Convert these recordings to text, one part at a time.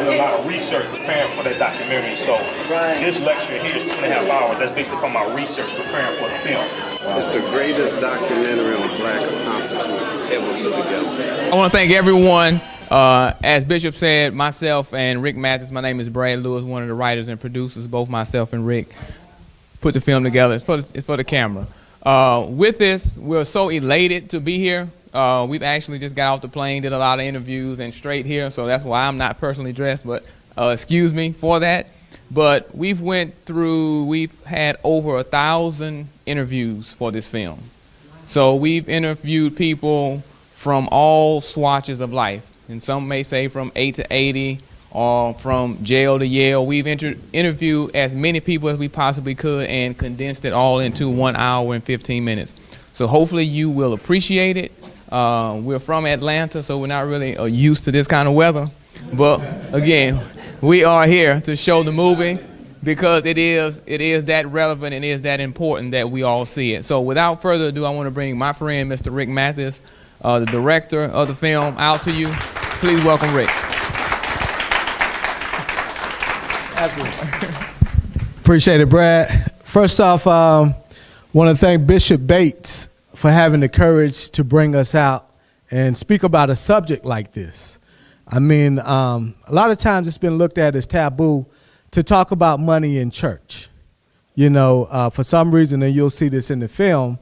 did a lot of research preparing for that documentary. So this lecture here is 2.5 hours. That's based upon my research preparing for the film. It's the greatest documentary on black accomplishment ever put together. I want to thank everyone. As Bishop said, myself and Rick Mathis, my name is Brad Lewis, one of the writers and producers. Both myself and Rick put the film together. It's for the camera. With this, we're so elated to be here. We've actually just got off the plane, did a lot of interviews, and straight here, so that's why I'm not personally dressed, but excuse me for that. But we've had over 1,000 interviews for this film. So we've interviewed people from all swatches of life, and some may say from 8 to 80 or from jail to Yale. We've interviewed as many people as we possibly could and condensed it all into 1 hour and 15 minutes. So hopefully you will appreciate it. We're from Atlanta, so we're not really used to this kind of weather. But again, we are here to show the movie because it is that relevant and it is that important that we all see it. So without further ado, I want to bring my friend, Mr. Rick Mathis, the director of the film, out to you. Please welcome Rick. Appreciate it, Brad. First off, want to thank Bishop Bates for having the courage to bring us out and speak about a subject like this. I mean, a lot of times it's been looked at as taboo to talk about money in church. You know, for some reason, and you'll see this in the film,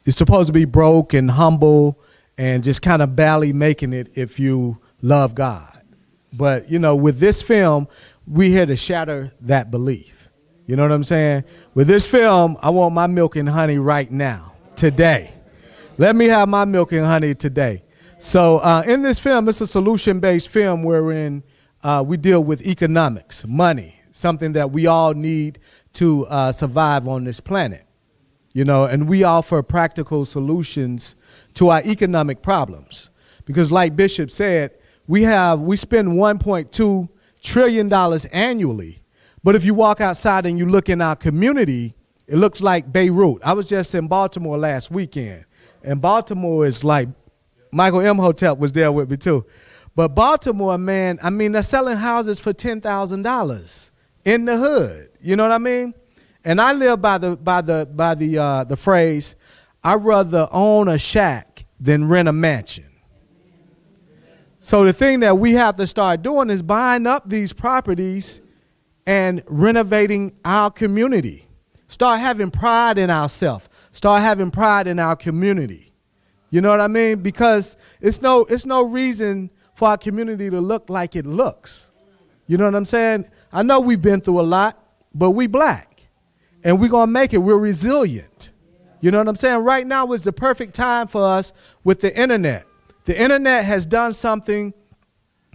it's supposed to be broke and humble and just kind of barely making it if you love God. But, you know, with this film, we're here to shatter that belief. You know what I'm saying? With this film, I want my milk and honey right now, today. Let me have my milk and honey today. So in this film, it's a solution-based film wherein we deal with economics, money, something that we all need to survive on this planet. You know, and we offer practical solutions to our economic problems. Because like Bishop said, we spend $1.2 trillion annually. But if you walk outside and you look in our community, it looks like Beirut. I was just in Baltimore last weekend. And Baltimore is like, Michael M. Hotep was there with me too. But Baltimore, man, I mean, they're selling houses for $10,000 in the hood. You know what I mean? And I live by the phrase, I'd rather own a shack than rent a mansion. So the thing that we have to start doing is buying up these properties and renovating our community. Start having pride in ourselves. Start having pride in our community. You know what I mean? Because it's no reason for our community to look like it looks. You know what I'm saying? I know we've been through a lot, but we black. And we're going to make it. We're resilient. You know what I'm saying? Right now is the perfect time for us with the internet. The internet has done something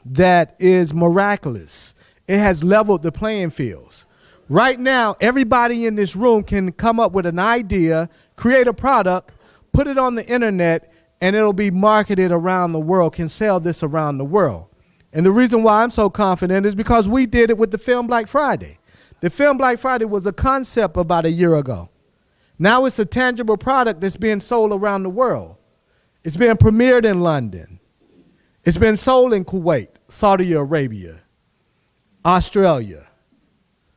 that is miraculous. It has leveled the playing fields. Right now, everybody in this room can come up with an idea, create a product, put it on the internet, and it'll be marketed around the world, can sell this around the world. And the reason why I'm so confident is because we did it with the film Black Friday. The film Black Friday was a concept about a year ago. Now it's a tangible product that's being sold around the world. It's been premiered in London. It's been sold in Kuwait, Saudi Arabia, Australia.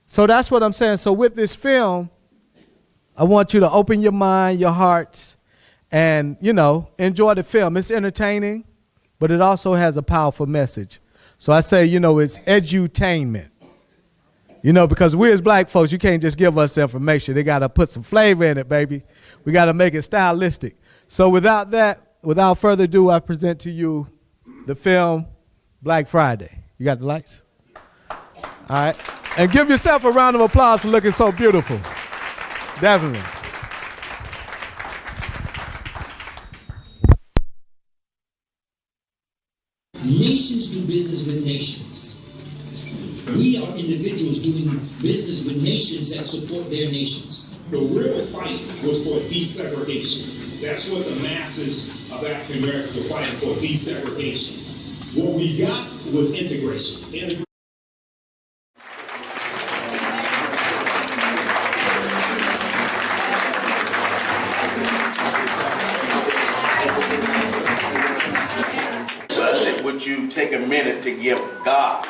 So that's what I'm saying. So with this film, I want you to open your mind, your hearts, and, you know, enjoy the film. It's entertaining, but it also has a powerful message. So I say, you know, it's edutainment. You know, because we as black folks, you can't just give us information. They got to put some flavor in it, baby. We got to make it stylistic. So without further ado, I present to you the film Black Friday. You got the lights? All right. And give yourself a round of applause for looking so beautiful. Definitely. Nations do business with nations. We are individuals doing business with nations that support their nations. The real fight was for desegregation. That's what the masses of African Americans were fighting for, desegregation. What we got was integration. Would you take a minute to give God.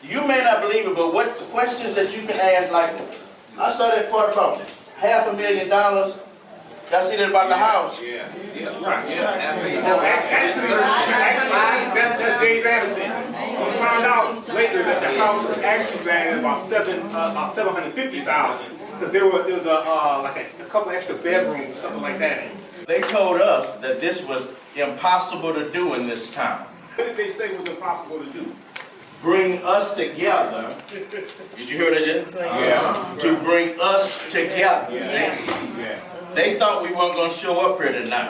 You may not believe it, but what the questions that you can ask, like, I saw that part about $500,000. Y'all see that about the house? Yeah. Actually, that's Dave Anderson. We found out later that the house was actually valued about $750,000 because there was like a couple extra bedrooms or something like that. They told us that this was impossible to do in this town. What did they say was impossible to do? Bring us together. Did you hear what I just said? Yeah. To bring us together. Yeah. They thought we weren't going to show up here tonight.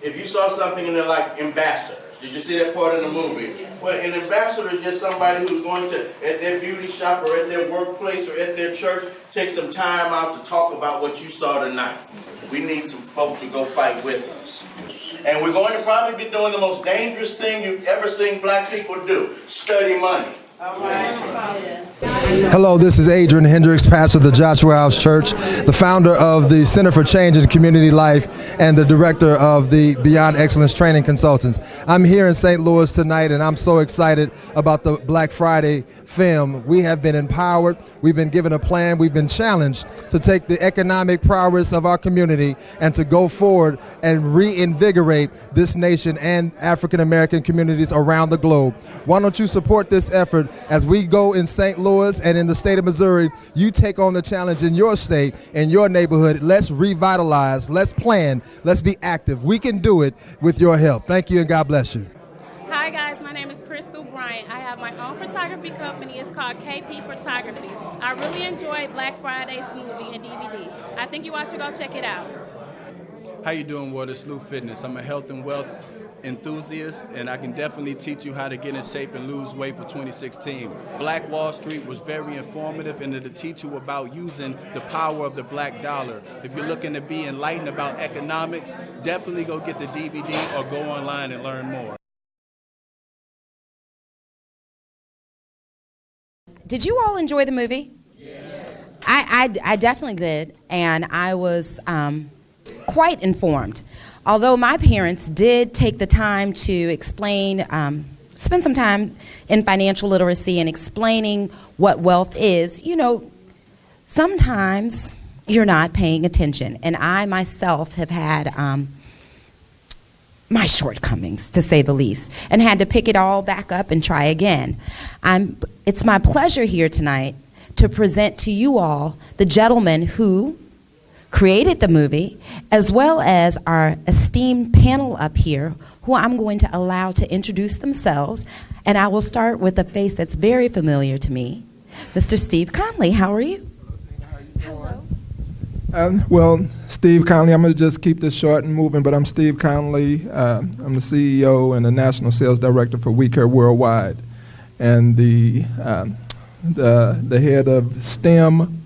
If you saw something in there like ambassadors, did you see that part in the movie? Well, an ambassador is just somebody who's going to, at their beauty shop or at their workplace or at their church, take some time out to talk about what you saw tonight. We need some folk to go fight with us. And we're going to probably be doing the most dangerous thing you've ever seen black people do, study money. Hello, this is Adrian Hendricks, pastor of the Joshua House Church, the founder of the Center for Change in Community Life, and the director of the Beyond Excellence Training Consultants. I'm here in St. Louis tonight, and I'm so excited about the Black Friday film. We have been empowered, we've been given a plan, we've been challenged to take the economic prowess of our community and to go forward and reinvigorate this nation and African American communities around the globe. Why don't you support this effort as we go in St. Louis and in the state of Missouri? You take on the challenge in your state, in your neighborhood. Let's revitalize, let's plan, let's be active. We can do it with your help. Thank you and God bless you. Hi guys, my name is Crystal Bryant. I have my own photography company. It's called KP Photography. I really enjoyed Black Friday's movie and DVD. I think you all should go check it out. How you doing, Water Slew Fitness? I'm a health and wealth enthusiast, and I can definitely teach you how to get in shape and lose weight for 2016. Black Wall Street was very informative, and it'll teach you about using the power of the black dollar. If you're looking to be enlightened about economics, definitely go get the DVD or go online and learn more. Did you all enjoy the movie? Yeah. I definitely did, and I was quite informed. Although my parents did take the time to explain, spend some time in financial literacy and explaining what wealth is, you know, sometimes you're not paying attention. And I myself have had my shortcomings, to say the least, and had to pick it all back up and try again. It's my pleasure here tonight to present to you all the gentleman who created the movie, as well as our esteemed panel up here, who I'm going to allow to introduce themselves. And I will start with a face that's very familiar to me, Mr. Steve Conley. How are you? Hello. Well, Steve Conley, I'm going to just keep this short and moving, but I'm Steve Conley. I'm the CEO and the National Sales Director for WeCare Worldwide, and the head of STEM,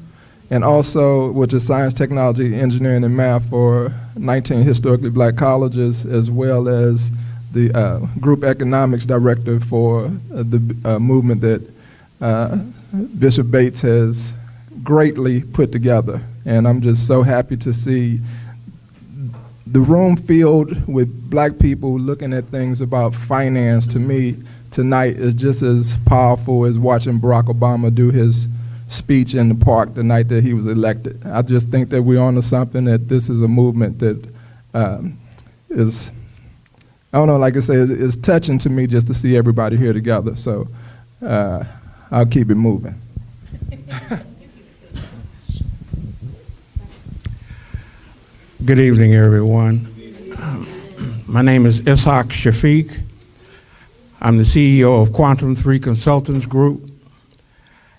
and also, which is science, technology, engineering, and math for 19 historically black colleges, as well as the group economics director for the movement that Bishop Bates has greatly put together. And I'm just so happy to see the room filled with black people looking at things about finance. To me, tonight is just as powerful as watching Barack Obama do his speech in the park the night that he was elected. I just think that we're onto something, that this is a movement that is, I don't know, like I say, it's touching to me just to see everybody here together. So I'll keep it moving. Good evening, everyone. My name is Ishaq Shafiq. I'm the CEO of Quantum 3 Consultants Group,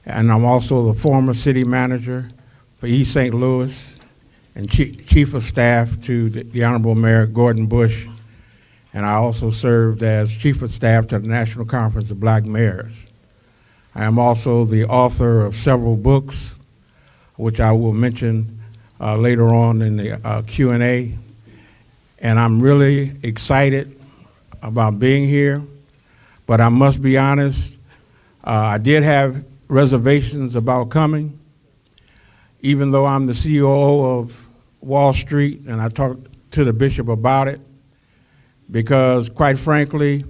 and I'm also the former city manager for East St. Louis and chief of staff to the Honorable Mayor Gordon Bush, and I also served as chief of staff to the National Conference of Black Mayors. I am also the author of several books, which I will mention later on in the Q&A, and I'm really excited about being here, but I must be honest, I did have reservations about coming, even though I'm the COO of Wall Street, and I talked to the bishop about it, because quite frankly,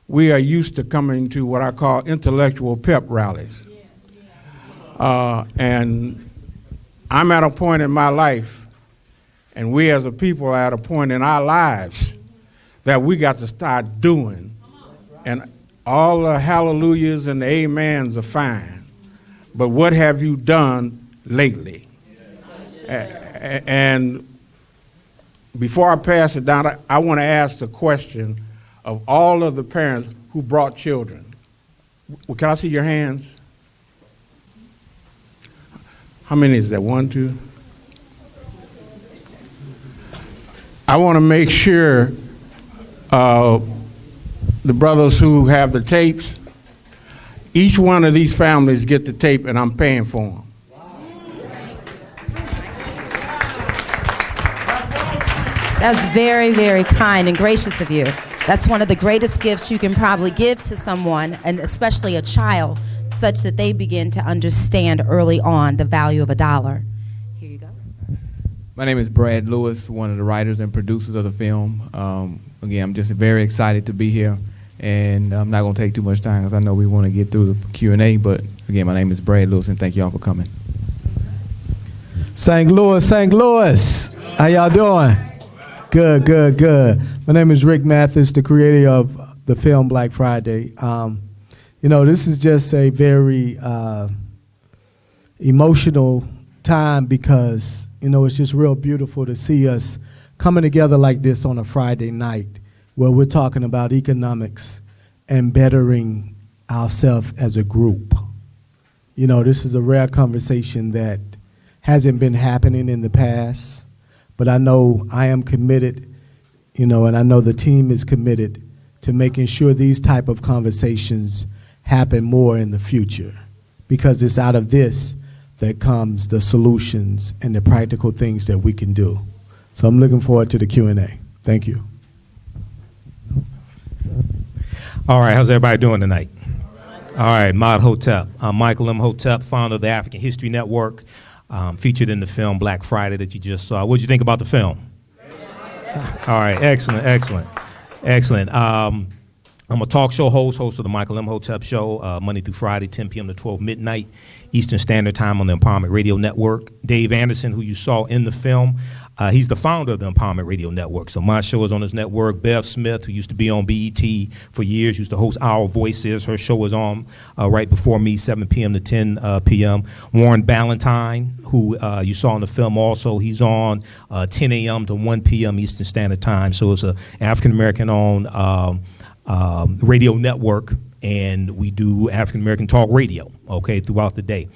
we are used to coming to what I call intellectual pep rallies. And I'm at a point in my life, and we as a people are at a point in our lives that we got to start doing. And all the hallelujahs and the amens are fine, but what have you done lately? And before I pass it down, I want to ask the question of all of the parents who brought children. Well, can I see your hands? How many is that? 1, 2? I want to make sure the brothers who have the tapes, each one of these families get the tape, and I'm paying for them. That's very, very kind and gracious of you. That's one of the greatest gifts you can probably give to someone, and especially a child, such that they begin to understand early on the value of $1. Here you go. My name is Brad Lewis, one of the writers and producers of the film. Again, I'm just very excited to be here, and I'm not going to take too much time because I know we want to get through the Q&A, but again, my name is Brad Lewis, and thank you all for coming. St. Louis, how y'all doing? Good, good, good. My name is Rick Mathis, the creator of the film Black Friday. You know, this is just a very emotional time because, you know, it's just real beautiful to see us coming together like this on a Friday night where we're talking about economics and bettering ourselves as a group. You know, this is a rare conversation that hasn't been happening in the past, but I know I am committed, you know, and I know the team is committed to making sure these type of conversations happen more in the future, because it's out of this that comes the solutions and the practical things that we can do. So I'm looking forward to the Q&A. Thank you. All right, how's everybody doing tonight? All right, Mod Hotep. I'm Michael M. Hotep, founder of the African History Network, featured in the film Black Friday that you just saw. What did you think about the film? All right, excellent, excellent, excellent. I'm a talk show host of the Michael M. Hotep Show, Monday through Friday, 10 p.m. to 12 midnight, Eastern Standard Time on the Empowerment Radio Network. Dave Anderson, who you saw in the film, he's the founder of the Empowerment Radio Network. So my show is on his network. Bev Smith, who used to be on BET for years, used to host Our Voices. Her show is on right before me, 7 p.m. to 10 p.m. Warren Ballantyne, who you saw in the film also, he's on 10 a.m. to 1 p.m. Eastern Standard Time. So it's an African-American-owned radio network, and we do African-American talk radio, okay, throughout the day.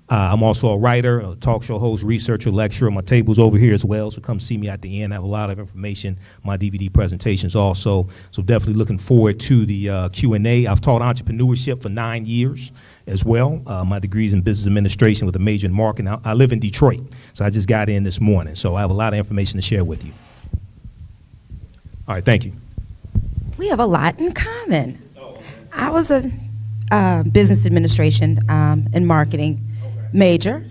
I'm also a writer, a talk show host, researcher, lecturer. My table's over here as well, so come see me at the end. I have a lot of information, my DVD presentations also, so definitely looking forward to the Q&A. I've taught entrepreneurship for 9 years as well. My degree's in business administration with a major in marketing. I live in Detroit, so I just got in this morning, so I have a lot of information to share with you. All right, thank you. We have a lot in common. I was a business administration and marketing major.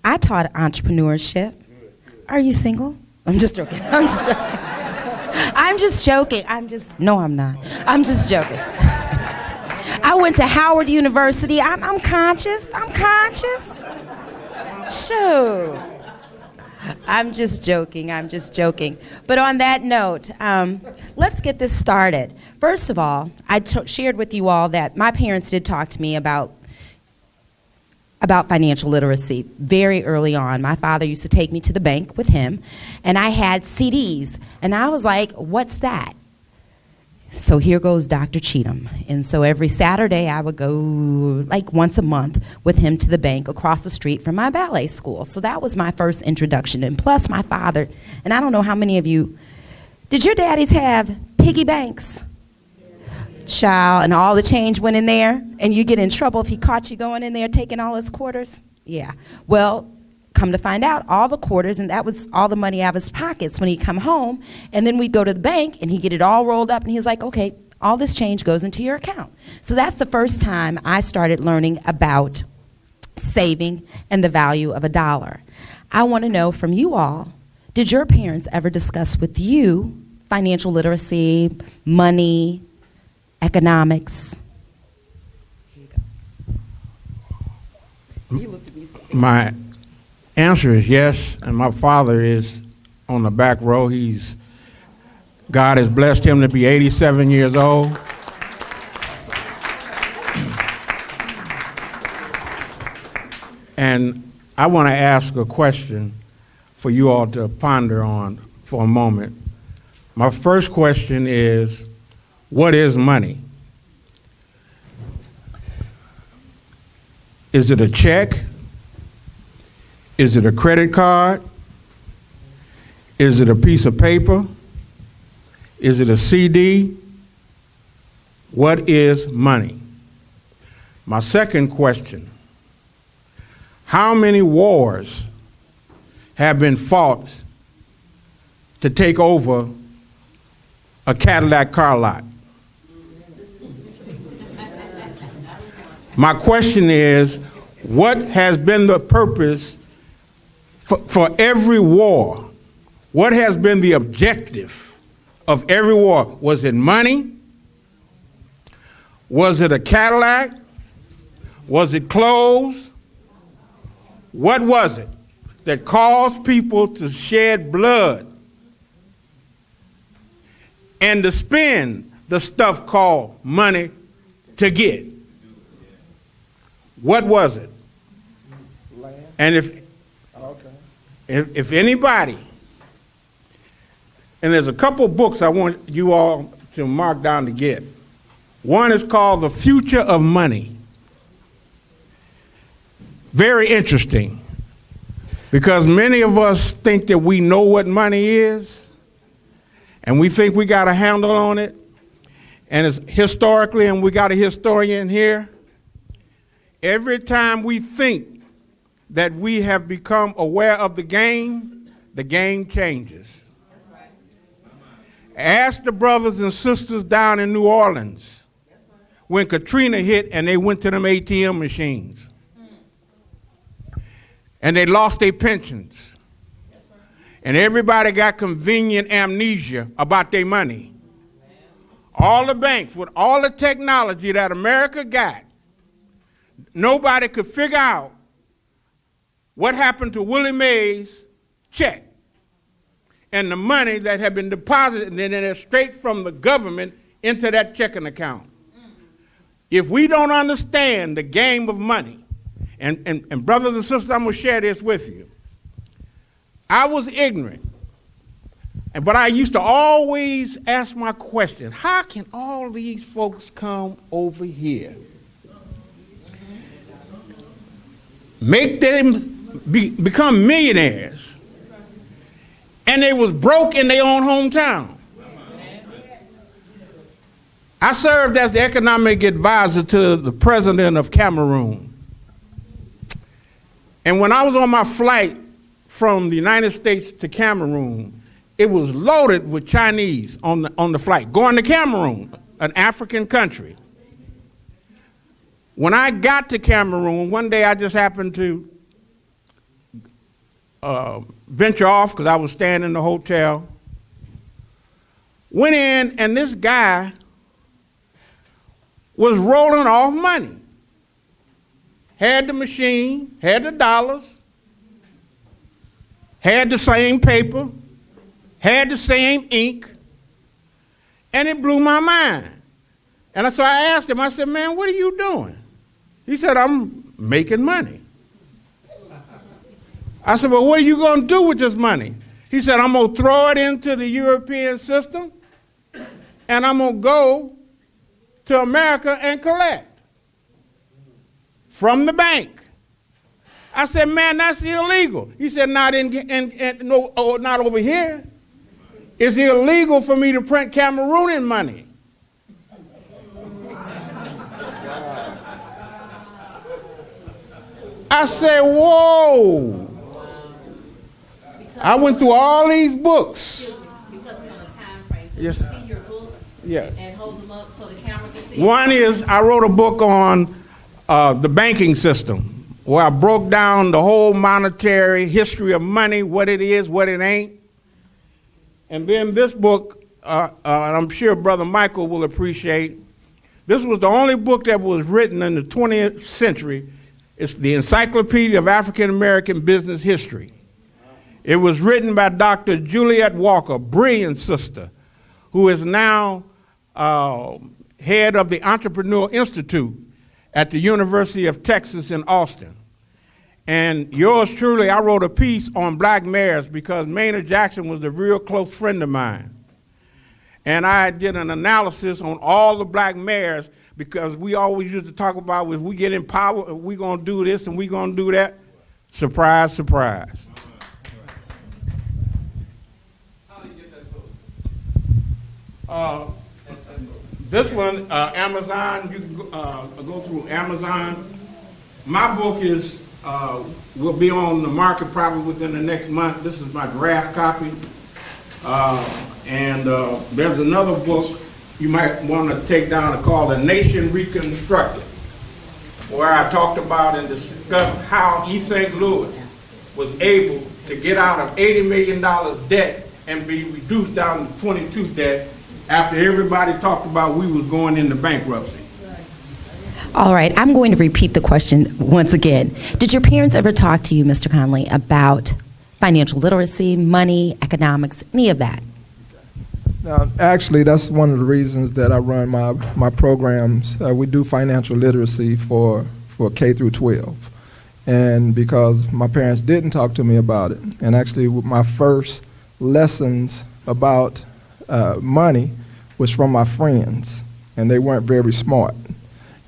I taught entrepreneurship. Are you single? I'm just joking. I'm just joking. I'm just joking. No, I'm not. I'm just joking. I went to Howard University. I'm conscious. I'm conscious. Sure. I'm just joking. I'm just joking. But on that note, let's get this started. First of all, I shared with you all that my parents did talk to me about financial literacy very early on. My father used to take me to the bank with him, and I had CDs. And I was like, what's that? So here goes Dr. Cheatham. And so every Saturday I would go like once a month with him to the bank across the street from my ballet school. So that was my first introduction. And plus my father, and I don't know how many of you, did your daddies have piggy banks? Child, and all the change went in there, and you get in trouble if he caught you going in there taking all his quarters? Yeah. Well, come to find out, all the quarters, and that was all the money out of his pockets when he'd come home, and then we'd go to the bank, and he'd get it all rolled up, and he was like, okay, All this change goes into your account. So that's the first time I started learning about saving and the value of a dollar. I want to know from you all, did your parents ever discuss with you financial literacy, money, economics? My answer is yes, and my father is on the back row. God has blessed him to be 87 years old. And I want to ask a question for you all to ponder on for a moment. My first question is, what is money? Is it a check? Is it a credit card? Is it a piece of paper? Is it a CD? What is money? My second question, how many wars have been fought to take over a Cadillac car lot? My question is, what has been the purpose for every war? What has been the objective of every war? Was it money? Was it a Cadillac? Was it clothes? What was it that caused people to shed blood and to spend the stuff called money to get? What was it? And if anybody, and there's a couple books I want you all to mark down to get. One is called The Future of Money. Very interesting, because many of us think that we know what money is, and we think we got a handle on it, and it's historically, and we got a historian here. Every time we think that we have become aware of the game changes. Ask the brothers and sisters down in New Orleans when Katrina hit and they went to them ATM machines. And they lost their pensions. And everybody got convenient amnesia about their money. All the banks, with all the technology that America got, nobody could figure out what happened to Willie Mae's check and the money that had been deposited and then straight from the government into that checking account. If we don't understand the game of money, and brothers and sisters, I'm going to share this with you. I was ignorant, but I used to always ask my question, how can all these folks come over here, make them become millionaires, and they was broke in their own hometown? I served as the economic advisor to the president of Cameroon. And when I was on my flight from the United States to Cameroon, it was loaded with Chinese on the flight, going to Cameroon, an African country. When I got to Cameroon, one day I just happened to venture off because I was staying in the hotel. Went in, and this guy was rolling off money. Had the machine, had the dollars, had the same paper, had the same ink, and it blew my mind. And so I asked him, I said, man, what are you doing? He said, I'm making money. I said, well, what are you going to do with this money? He said, I'm going to throw it into the European system, and I'm going to go to America and collect from the bank. I said, man, that's illegal. He said, not not over here. It's illegal for me to print Cameroonian money. I said, whoa. I went through all these books. Because we're on a time frame. So yes. you see your books Yeah. And hold them up so the camera can see. One is I wrote a book on the banking system, where I broke down the whole monetary history of money, what it is, what it ain't. And then this book, and I'm sure Brother Michael will appreciate, this was the only book that was written in the 20th century. It's the Encyclopedia of African American Business History. It was written by Dr. Juliet Walker, brilliant sister, who is now head of the Entrepreneur Institute at the University of Texas in Austin. And yours truly, I wrote a piece on black mayors because Maynard Jackson was a real close friend of mine. And I did an analysis on all the black mayors because we always used to talk about if we get in power, we're going to do this and we're going to do that. Surprise, surprise. This one, Amazon, you can go through Amazon. My book is will be on the market probably within the next month. This is my draft copy. And there's another book you might want to take down called A Nation Reconstructed, where I talked about and discussed how East St. Louis was able to get out of $80 million debt and be reduced down to 22 debt after everybody talked about we was going into bankruptcy. All right, I'm going to repeat the question once again. Did your parents ever talk to you, Mr. Conley, about financial literacy, money, economics, any of that? Now, actually, that's one of the reasons that I run my programs. We do financial literacy for K through 12. And because my parents didn't talk to me about it, and actually my first lessons about money was from my friends, and they weren't very smart.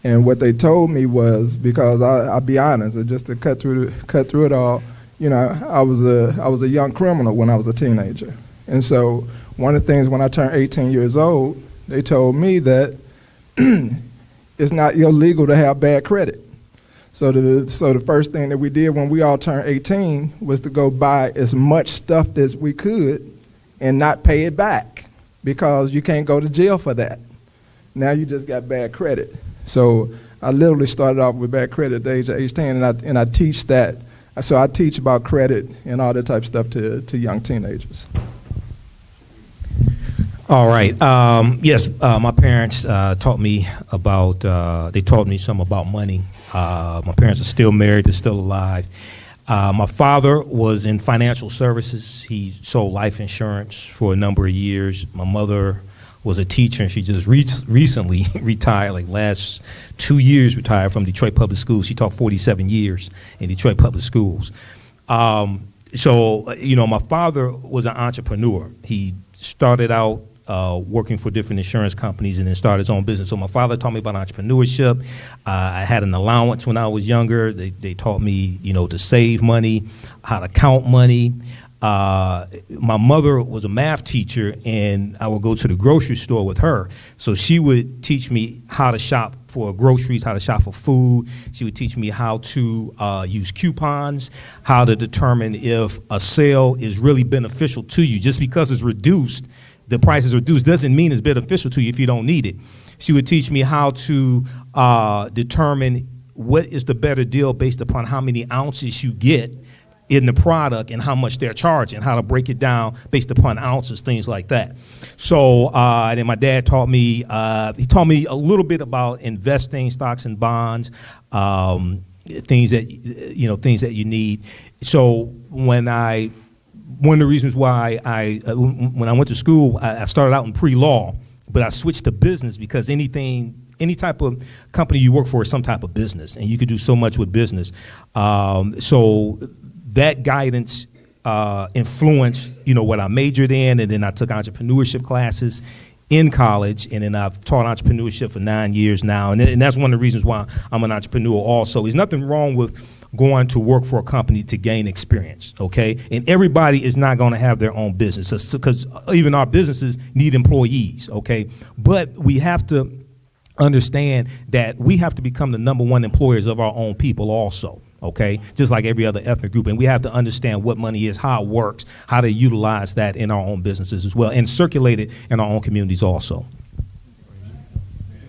And what they told me was, because I'll be honest, just to cut through it all, you know, I was a young criminal when I was a teenager. And so one of the things when I turned 18 years old, they told me that it's not illegal to have bad credit. So the first thing that we did when we all turned 18 was to go buy as much stuff as we could and not pay it back, because you can't go to jail for that. Now you just got bad credit. So I literally started off with bad credit at the age of 18, and I teach that. So I teach about credit and all that type of stuff to young teenagers. All right. Yes, my parents taught me about, they taught me some about money. My parents are still married, they're still alive. My father was in financial services. He sold life insurance for a number of years. My mother was a teacher, and she just recently retired, like last 2 years retired from Detroit Public Schools. She taught 47 years in Detroit Public Schools. So, you know, my father was an entrepreneur. He started out working for different insurance companies and then started his own business. So my father taught me about entrepreneurship. I had an allowance when I was younger. They taught me, you know, to save money, how to count money. My mother was a math teacher, and I would go to the grocery store with her. So she would teach me how to shop for groceries, how to shop for food. She would teach me how to use coupons, how to determine if a sale is really beneficial to you. Just because it's reduced, the price is reduced, doesn't mean it's beneficial to you if you don't need it. She would teach me how to determine what is the better deal based upon how many ounces you get in the product and how much they're charging, how to break it down based upon ounces, things like that. So then my dad taught me, he taught me a little bit about investing, stocks and bonds, things that, you know, things that you need. So one of the reasons why when I went to school, I started out in pre-law, but I switched to business because any type of company you work for is some type of business, and you could do so much with business. So that guidance influenced, you know, what I majored in, and then I took entrepreneurship classes in college, and then I've taught entrepreneurship for 9 years now, and that's one of the reasons why I'm an entrepreneur also. There's nothing wrong with going to work for a company to gain experience, okay? And everybody is not going to have their own business, because even our businesses need employees, okay? But we have to understand that we have to become the #1 employers of our own people also. Okay, just like every other ethnic group, and we have to understand what money is, how it works, how to utilize that in our own businesses as well, and circulate it in our own communities also.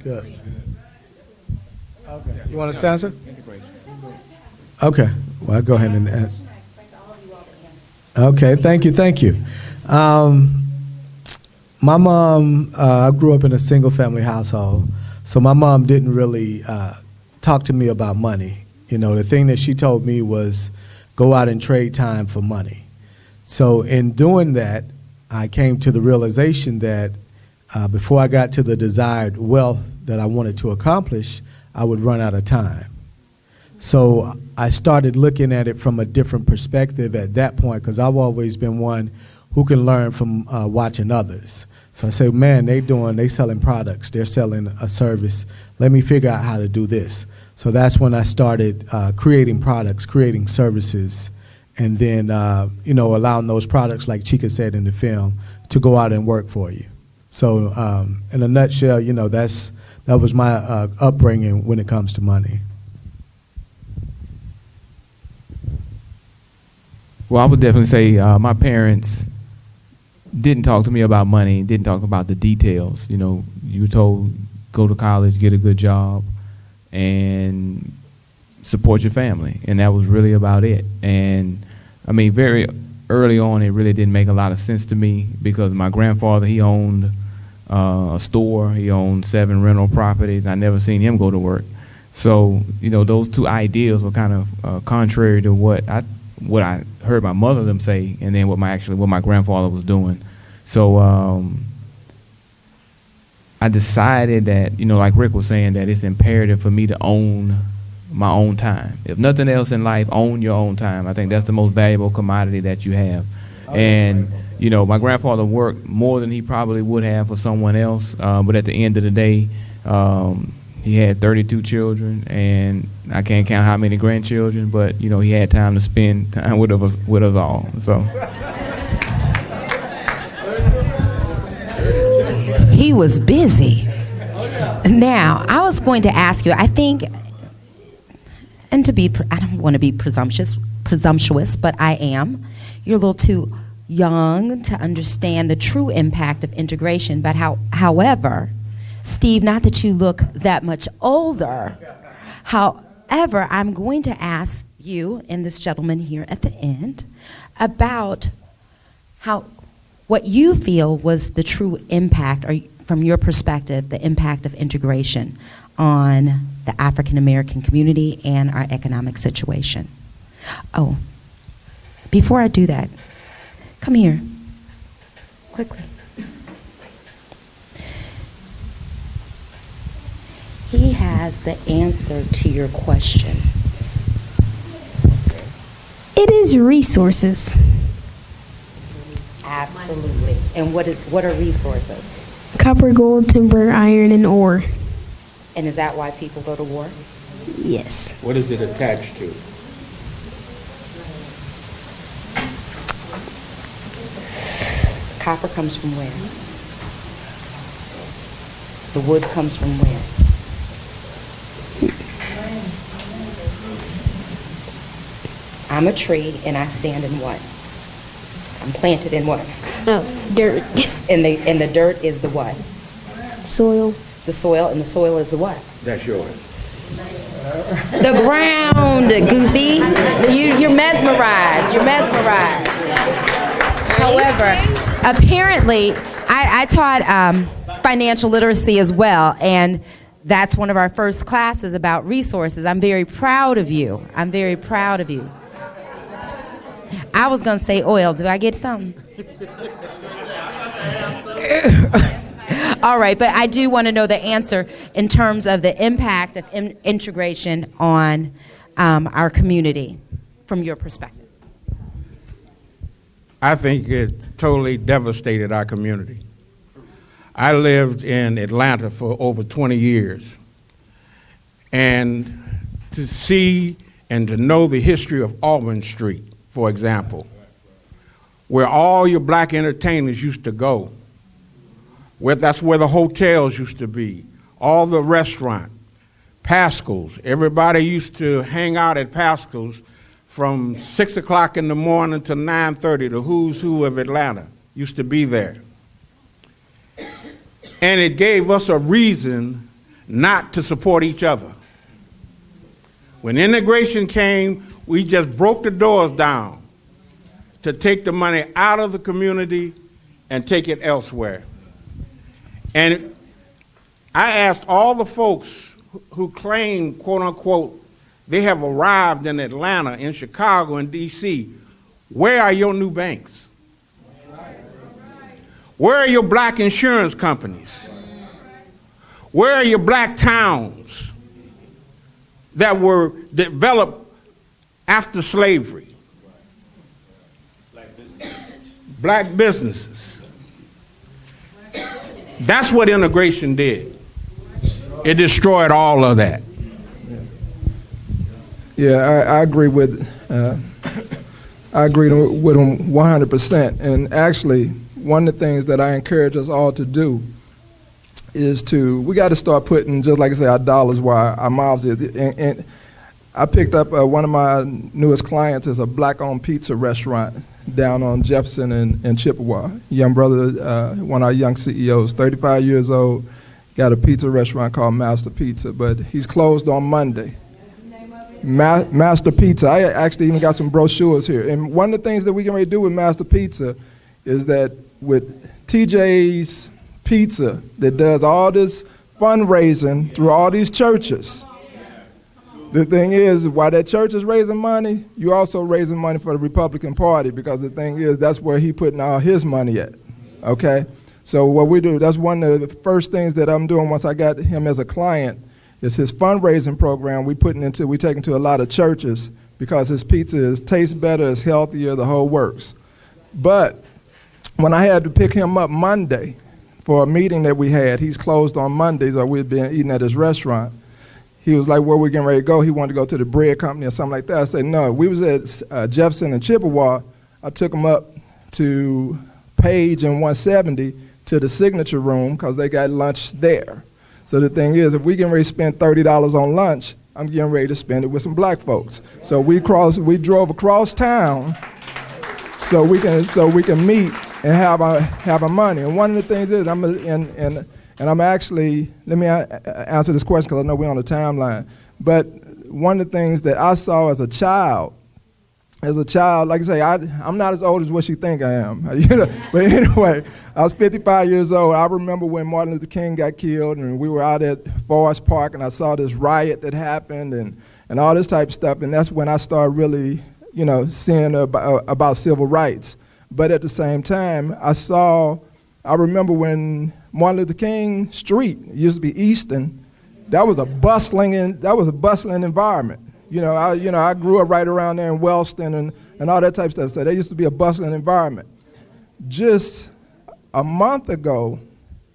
Good. Okay. You want to answer? Okay. Well, I'll go ahead and answer. Okay. Thank you. My mom, I grew up in a single-family household, so my mom didn't really talk to me about money. You know, the thing that she told me was go out and trade time for money. So in doing that, I came to the realization that before I got to the desired wealth that I wanted to accomplish, I would run out of time. So I started looking at it from a different perspective at that point, because I've always been one who can learn from watching others. So I said, man, they selling products, they're selling a service. Let me figure out how to do this. So that's when I started creating products, creating services, and then allowing those products, like Chica said in the film, to go out and work for you. So in a nutshell, that was my upbringing when it comes to money. Well, I would definitely say my parents didn't talk to me about money, didn't talk about the details. You were told, go to college, get a good job, and support your family. And that was really about it. And, I mean, very early on, it really didn't make a lot of sense to me, because my grandfather, he owned a store. He owned 7 rental properties. I never seen him go to work. So, those two ideas were kind of contrary to what I heard my mother them say, and then what my grandfather was doing. So I decided that, like Rick was saying, that it's imperative for me to own my own time. If nothing else in life, own your own time. I think that's the most valuable commodity that you have. And my grandfather worked more than he probably would have for someone else, but at the end of the day, he had 32 children, and I can't count how many grandchildren, but, he had time to spend time with us all. So he was busy. Now, I was going to ask you, I think, and I don't want to be presumptuous, but I am. You're a little too young to understand the true impact of integration, but however, Steve, not that you look that much older. However, I'm going to ask you and this gentleman here at the end about what you feel was the true impact, or from your perspective, the impact of integration on the African American community and our economic situation. Oh, before I do that, come here, quickly. He has the answer to your question. It is resources. Absolutely. And what are resources? Copper, gold, timber, iron, and ore. And is that why people go to war? Yes. What is it attached to? Copper comes from where? The wood comes from where? I'm a tree, and I stand in what? I'm planted in what? Oh, dirt. And the dirt is the what? Soil. The soil, and the soil is the what? That's yours. The ground, Goofy. You're mesmerized. You're mesmerized. However, apparently, I taught financial literacy as well, and that's one of our first classes about resources. I'm very proud of you. I'm very proud of you. I was going to say oil. Did I get something? All right, but I do want to know the answer in terms of the impact of integration on our community from your perspective. I think it totally devastated our community. I lived in Atlanta for over 20 years. And to see and to know the history of Auburn Street, for example, where all your black entertainers used to go, that's where the hotels used to be, all the restaurant, Pascal's. Everybody used to hang out at Pascal's from 6 o'clock in the morning to 9:30. The who's who of Atlanta used to be there. And it gave us a reason not to support each other. When integration came, we just broke the doors down to take the money out of the community and take it elsewhere. And I asked all the folks who claim, quote unquote, they have arrived in Atlanta, in Chicago, and DC, where are your new banks? Where are your black insurance companies? Where are your black towns that were developed after slavery? Black businesses. That's what integration did. It destroyed all of that. Yeah, I agree with him 100%. And actually, one of the things that I encourage us all to do is we got to start putting, just like I say, our dollars where our mouths is. And I picked up one of my newest clients is a black-owned pizza restaurant down on Jefferson and Chippewa. Young brother, one of our young CEOs, 35 years old, got a pizza restaurant called Master Pizza, but he's closed on Monday. Master Pizza. I actually even got some brochures here. And one of the things that we can really do with Master Pizza is that with TJ's Pizza that does all this fundraising through all these churches, the thing is, while that church is raising money, you're also raising money for the Republican Party, because the thing is, that's where he putting all his money at, okay? So what we do, that's one of the first things that I'm doing once I got him as a client, is his fundraising program we take to a lot of churches, because his pizza tastes better, it's healthier, the whole works. But when I had to pick him up Monday for a meeting that we had, he's closed on Mondays, or we'd been eating at his restaurant. He was like, where we getting ready to go? He wanted to go to the bread company or something like that. I said, no. We was at Jefferson and Chippewa. I took him up to Page and 170 to the Signature Room, because they got lunch there. So the thing is, if we getting ready to spend $30 on lunch, I'm getting ready to spend it with some black folks. So we drove across town so we can meet and have our money. And one of the things is, I'm actually, let me answer this question because I know we're on the timeline. But one of the things that I saw as a child, like I say, I'm not as old as what you think I am. You know? But anyway, I was 55 years old. I remember when Martin Luther King got killed, and we were out at Forest Park, and I saw this riot that happened and all this type of stuff. And that's when I started really, seeing about civil rights. But at the same time, I remember when Martin Luther King Street, it used to be Easton, that was a bustling environment. I grew up right around there in Wellston and all that type of stuff. So there used to be a bustling environment. Just a month ago,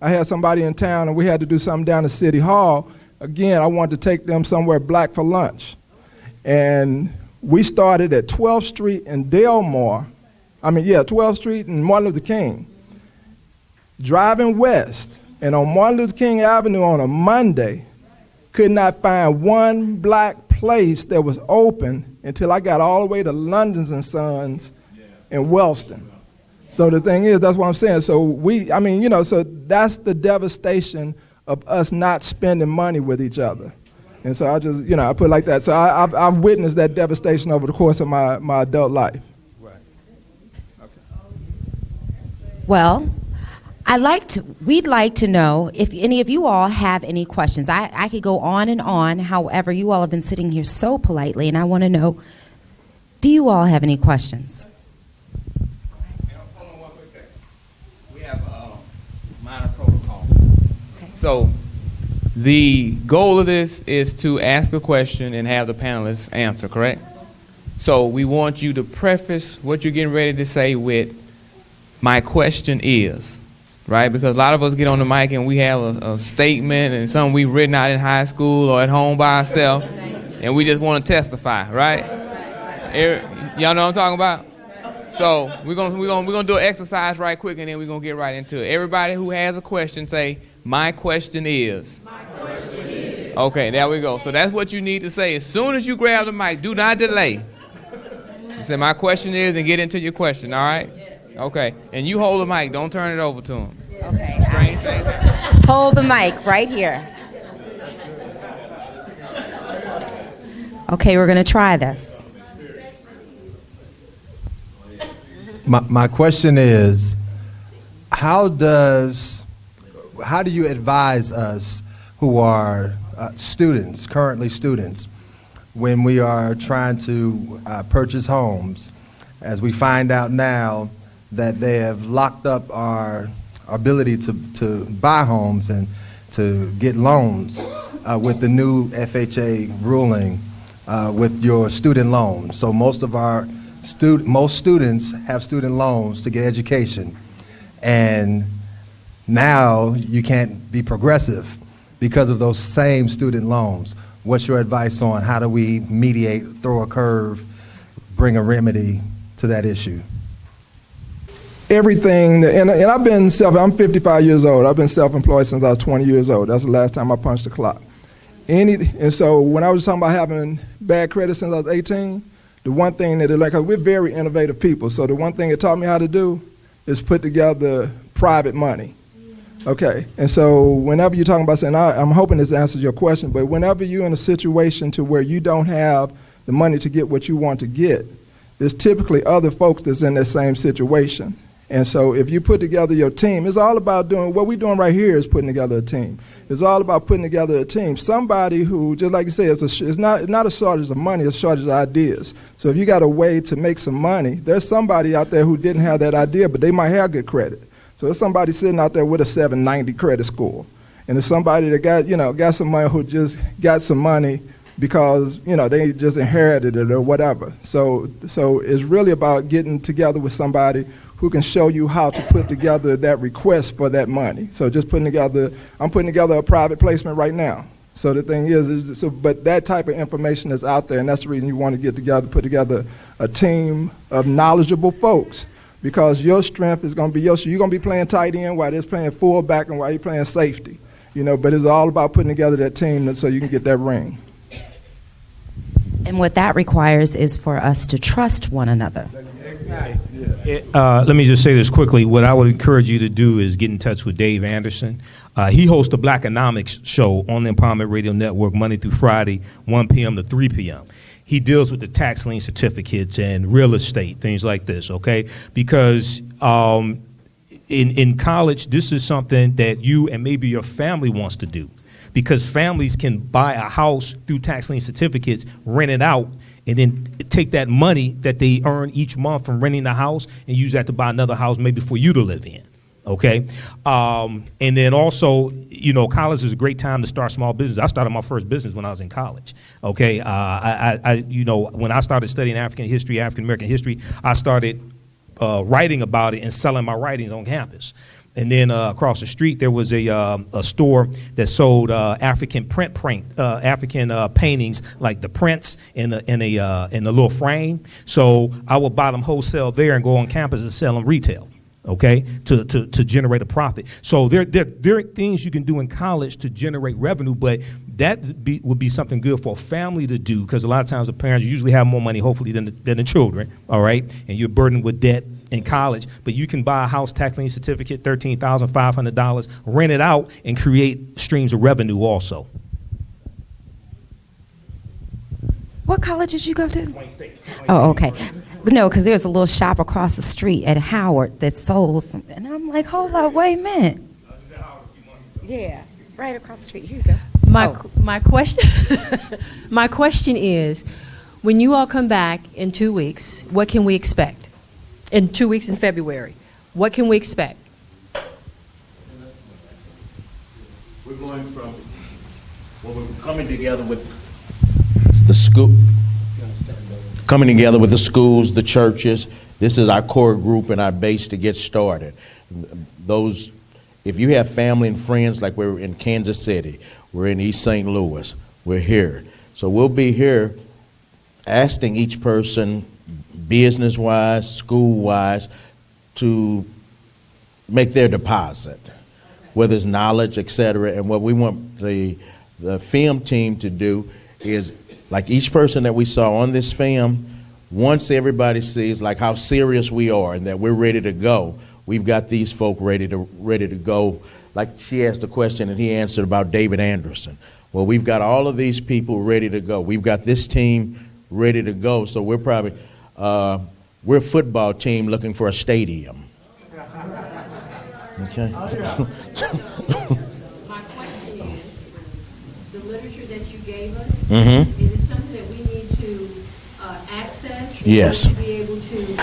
I had somebody in town and we had to do something down at City Hall. Again, I wanted to take them somewhere black for lunch. And we started at 12th Street and 12th Street and Martin Luther King. Driving west, and on Martin Luther King Avenue on a Monday, could not find one black place that was open until I got all the way to London's and Sons in Wellston. So the thing is, that's what I'm saying. So so that's the devastation of us not spending money with each other. And so I just, I put it like that. So I've witnessed that devastation over the course of my adult life. Right. Okay. Well, we'd like to know if any of you all have any questions. I could go on and on. However, you all have been sitting here so politely, and I want to know, do you all have any questions? Hold on one quick second. We have minor protocol. Okay. So the goal of this is to ask a question and have the panelists answer, correct? So we want you to preface what you're getting ready to say with, my question is. Right, because a lot of us get on the mic and we have a statement and something we've written out in high school or at home by ourselves, and we just want to testify, right? Y'all know what I'm talking about? So we're gonna do an exercise right quick, and then we're gonna get right into it. Everybody who has a question, say, my question is. My question is. Okay, there we go. So that's what you need to say as soon as you grab the mic. Do not delay. You say, my question is, and get into your question. All right. Okay, and you hold the mic. Don't turn it over to him. Okay. Hold the mic right here. Okay, we're going to try this. My question is, how do you advise us who are students, currently students, when we are trying to purchase homes, as we find out now that they have locked up our ability to buy homes and to get loans with the new FHA ruling with your student loans. So most students have student loans to get education, and now you can't be progressive because of those same student loans. What's your advice on how do we mediate, throw a curve, bring a remedy to that issue? Everything, and I'm 55 years old. I've been self-employed since I was 20 years old. That's the last time I punched the clock. And so when I was talking about having bad credit since I was 18, the one thing that because we're very innovative people, so the one thing it taught me how to do is put together private money. Okay, and so whenever you're talking about saying, I'm hoping this answers your question, but whenever you're in a situation to where you don't have the money to get what you want to get, there's typically other folks that's in that same situation. And so if you put together your team, it's all about doing, what we're doing right here is putting together a team. It's all about putting together a team. Somebody who, just like you say, it's not a shortage of money, it's a shortage of ideas. So if you got a way to make some money, there's somebody out there who didn't have that idea, but they might have good credit. So there's somebody sitting out there with a 790 credit score. And there's somebody that got some money who just got some money because, they just inherited it or whatever. So it's really about getting together with somebody who can show you how to put together that request for that money. So just I'm putting together a private placement right now. So the thing but that type of information is out there, and that's the reason you want to get together, put together a team of knowledgeable folks, because your strength is going to be you're going to be playing tight end while they're playing fullback and while you're playing safety. But it's all about putting together that team so you can get that ring. And what that requires is for us to trust one another. Let me just say this quickly. What I would encourage you to do is get in touch with Dave Anderson. He hosts the Blackonomics show on the Empowerment Radio Network Monday through Friday, 1 p.m. to 3 p.m. He deals with the tax lien certificates and real estate, things like this, okay? Because in college, this is something that you and maybe your family wants to do. Because families can buy a house through tax lien certificates, rent it out, and then take that money that they earn each month from renting the house and use that to buy another house maybe for you to live in, okay? And then also, college is a great time to start small business. I started my first business when I was in college, okay? When I started studying African history, African-American history, I started writing about it and selling my writings on campus. And then across the street, there was a store that sold African African paintings, like the prints in a little frame. So I would buy them wholesale there and go on campus and sell them retail, okay, to generate a profit. So there are things you can do in college to generate revenue, but that would be something good for a family to do, because a lot of times the parents usually have more money, hopefully, than the children, all right? And you're burdened with debt in college, but you can buy a house tax lien certificate, $13,500, rent it out, and create streams of revenue also. What college did you go to? Wayne State. Oh, okay. No, because there's a little shop across the street at Howard that sold some, and I'm like, hold up, wait a minute. Yeah, right across the street. Here you go. My question is, when you all come back in 2 weeks, what can we expect? In 2 weeks in February, what can we expect? We're going from, we're coming together with the school, coming together with the schools, the churches. This is our core group and our base to get started. If you have family and friends, like we're in Kansas City, we're in East St. Louis, we're here. So we'll be here asking each person, business-wise, school-wise, to make their deposit, whether it's knowledge, et cetera. And what we want the film team to do is, like each person that we saw on this film, once everybody sees like how serious we are and that we're ready to go, we've got these folk ready to go. Like she asked a question and he answered about David Anderson. Well, we've got all of these people ready to go. We've got this team ready to go. So we're probably, we're a football team looking for a stadium. Okay. My question is, the literature that you gave us, is it something that we need to access? Yes. To be able to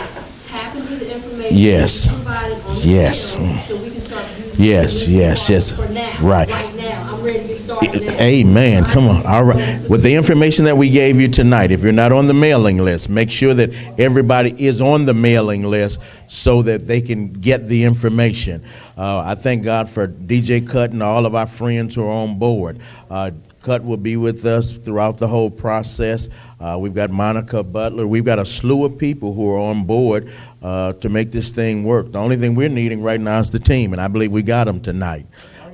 tap into the information Yes. provided on the Yes. field so we can start using Yes, yes, yes. for now. Right. Right now. I'm ready to get started now. Amen. Come on. All right. With the information that we gave you tonight, if you're not on the mailing list, make sure that everybody is on the mailing list so that they can get the information. I thank God for DJ Cut and all of our friends who are on board. Cut will be with us throughout the whole process. We've got Monica Butler. We've got a slew of people who are on board to make this thing work. The only thing we're needing right now is the team, and I believe we got them tonight.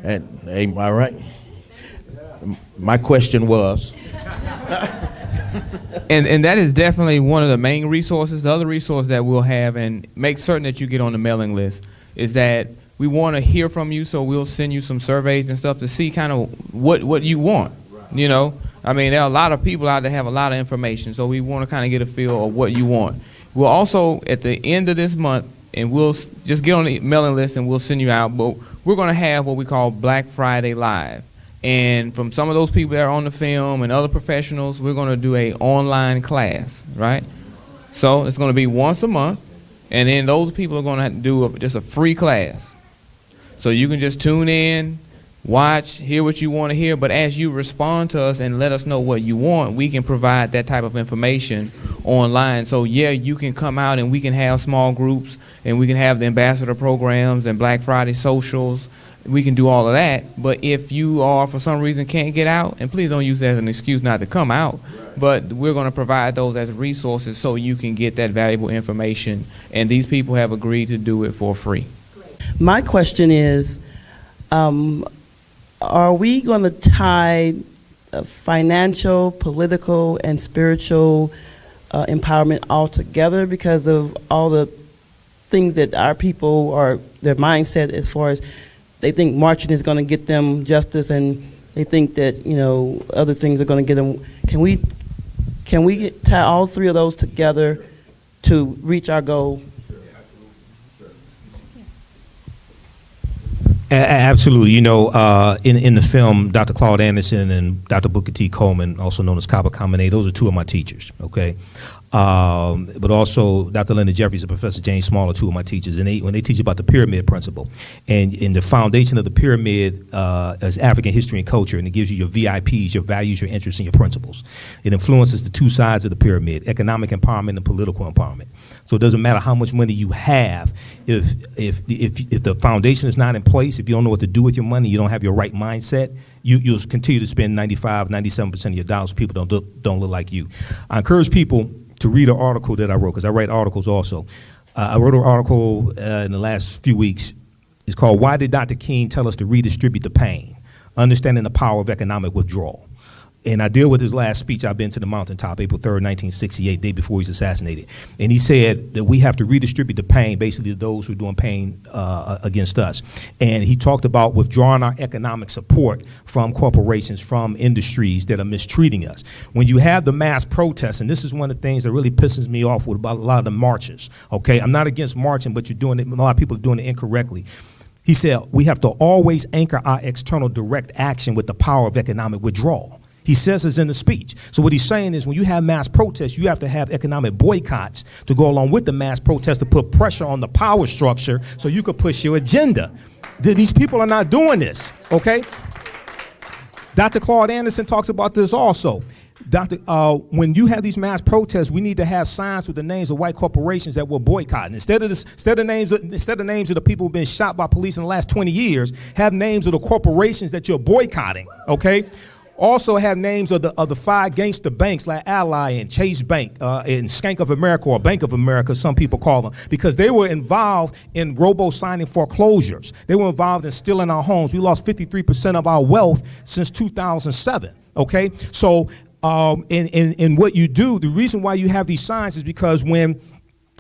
And all right. My question was. And that is definitely one of the main resources. The other resource that we'll have, and make certain that you get on the mailing list, is that we want to hear from you, so we'll send you some surveys and stuff to see kind of what you want. You know, I mean, there are a lot of people out there have a lot of information, so we want to kind of get a feel of what you want. We'll also, at the end of this month, and we'll just get on the mailing list and we'll send you out, but we're going to have what we call Black Friday Live. And from some of those people that are on the film and other professionals, we're going to do a online class, right? So it's going to be once a month, and then those people are going to do just a free class. So you can just tune in, watch, hear what you want to hear, but as you respond to us and let us know what you want, we can provide that type of information online. So yeah, you can come out and we can have small groups, and we can have the ambassador programs and Black Friday socials. We can do all of that, but if you are, for some reason, can't get out, and please don't use that as an excuse not to come out, but we're going to provide those as resources so you can get that valuable information, and these people have agreed to do it for free. My question is, are we going to tie financial, political, and spiritual empowerment all together because of all the things that our people are, their mindset as far as they think marching is going to get them justice, and they think that, you know, other things are going to get them. Can we tie all three of those together to reach our goal? Absolutely. You know, in the film, Dr. Claude Anderson and Dr. Booker T. Coleman, also known as Kaba Kamene, those are two of my teachers, okay? But also Dr. Linda Jeffries and Professor James Small are two of my teachers. And when they teach about the pyramid principle, and in the foundation of the pyramid is African history and culture, and it gives you your VIPs, your values, your interests, and your principles. It influences the two sides of the pyramid, economic empowerment and political empowerment. So it doesn't matter how much money you have, if the foundation is not in place, if you don't know what to do with your money, you don't have your right mindset, you'll continue to spend 95, 97% of your dollars with people don't look like you. I encourage people to read an article that I wrote, because I write articles also. I wrote an article in the last few weeks. It's called "Why Did Dr. King Tell Us to Redistribute the Pain? Understanding the Power of Economic Withdrawal." And I deal with his last speech. I've been to the mountaintop, April 3rd, 1968, day before he's assassinated. And he said that we have to redistribute the pain, basically, to those who are doing pain against us. And he talked about withdrawing our economic support from corporations, from industries that are mistreating us. When you have the mass protests, and this is one of the things that really pisses me off with about a lot of the marches, okay? I'm not against marching, but you're doing it, a lot of people are doing it incorrectly. He said we have to always anchor our external direct action with the power of economic withdrawal. He says this in the speech. So what he's saying is when you have mass protests, you have to have economic boycotts to go along with the mass protests to put pressure on the power structure so you could push your agenda. These people are not doing this, okay? Dr. Claude Anderson talks about this also. When you have these mass protests, we need to have signs with the names of white corporations that we're boycotting. Instead of names of the people who've been shot by police in the last 20 years, have names of the corporations that you're boycotting, okay? Also have names of the five gangster banks like Ally and Chase Bank and Skank of America, or Bank of America, some people call them, because they were involved in robo-signing foreclosures. They were involved in stealing our homes. We lost 53% of our wealth since 2007, okay? So in what you do, the reason why you have these signs is because when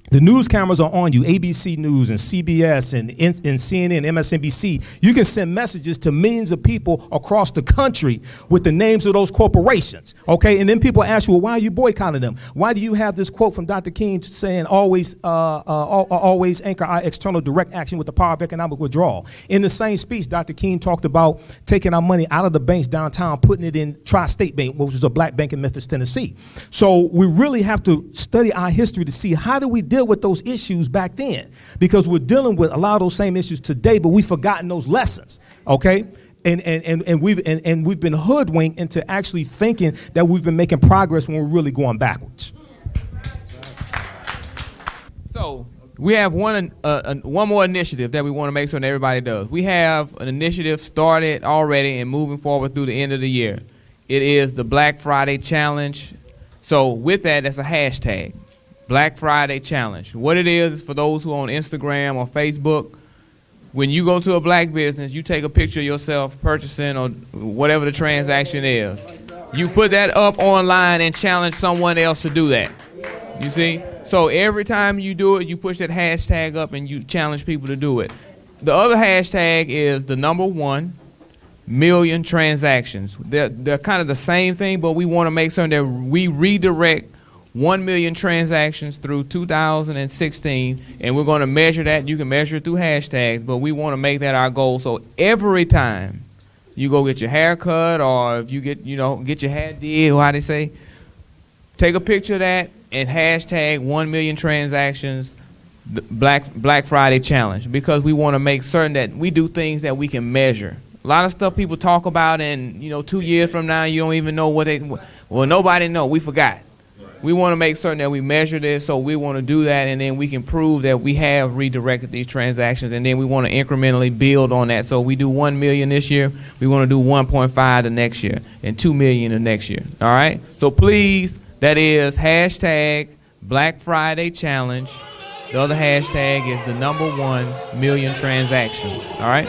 The news cameras are on you, ABC News and CBS and CNN, MSNBC. You can send messages to millions of people across the country with the names of those corporations, okay? And then people ask you, well, why are you boycotting them? Why do you have this quote from Dr. King saying always anchor our external direct action with the power of economic withdrawal? In the same speech, Dr. King talked about taking our money out of the banks downtown, putting it in Tri-State Bank, which was a black bank in Memphis, Tennessee. So we really have to study our history to see how do we deal with those issues back then, because we're dealing with a lot of those same issues today, but we've forgotten those lessons, okay? And we've been hoodwinked into actually thinking that we've been making progress when we're really going backwards. So we have one more initiative that we want to make sure that everybody does. We have an initiative started already and moving forward through the end of the year. It is the Black Friday Challenge. So with that, that's a hashtag. Black Friday Challenge. What it is for those who are on Instagram or Facebook, when you go to a black business, you take a picture of yourself purchasing or whatever the transaction is. You put that up online and challenge someone else to do that. You see? So every time you do it, you push that hashtag up and you challenge people to do it. The other hashtag is the number 1 million transactions. They're kind of the same thing, but we want to make certain that we redirect 1 million transactions through 2016, and we're going to measure that. You can measure it through hashtags, but we want to make that our goal. So every time you go get your hair cut, or if you get your hair did, or how they say, take a picture of that and hashtag 1 million transactions, the Black Friday Challenge, because we want to make certain that we do things that we can measure. A lot of stuff people talk about, and 2 years from now, you don't even know nobody know. We forgot. We want to make certain that we measure this, so we want to do that, and then we can prove that we have redirected these transactions, and then we want to incrementally build on that. So we do 1 million this year, we want to do 1.5 the next year, and 2 million the next year. All right? So please, that is hashtag Black Friday Challenge. The other hashtag is the number 1 million transactions. All right?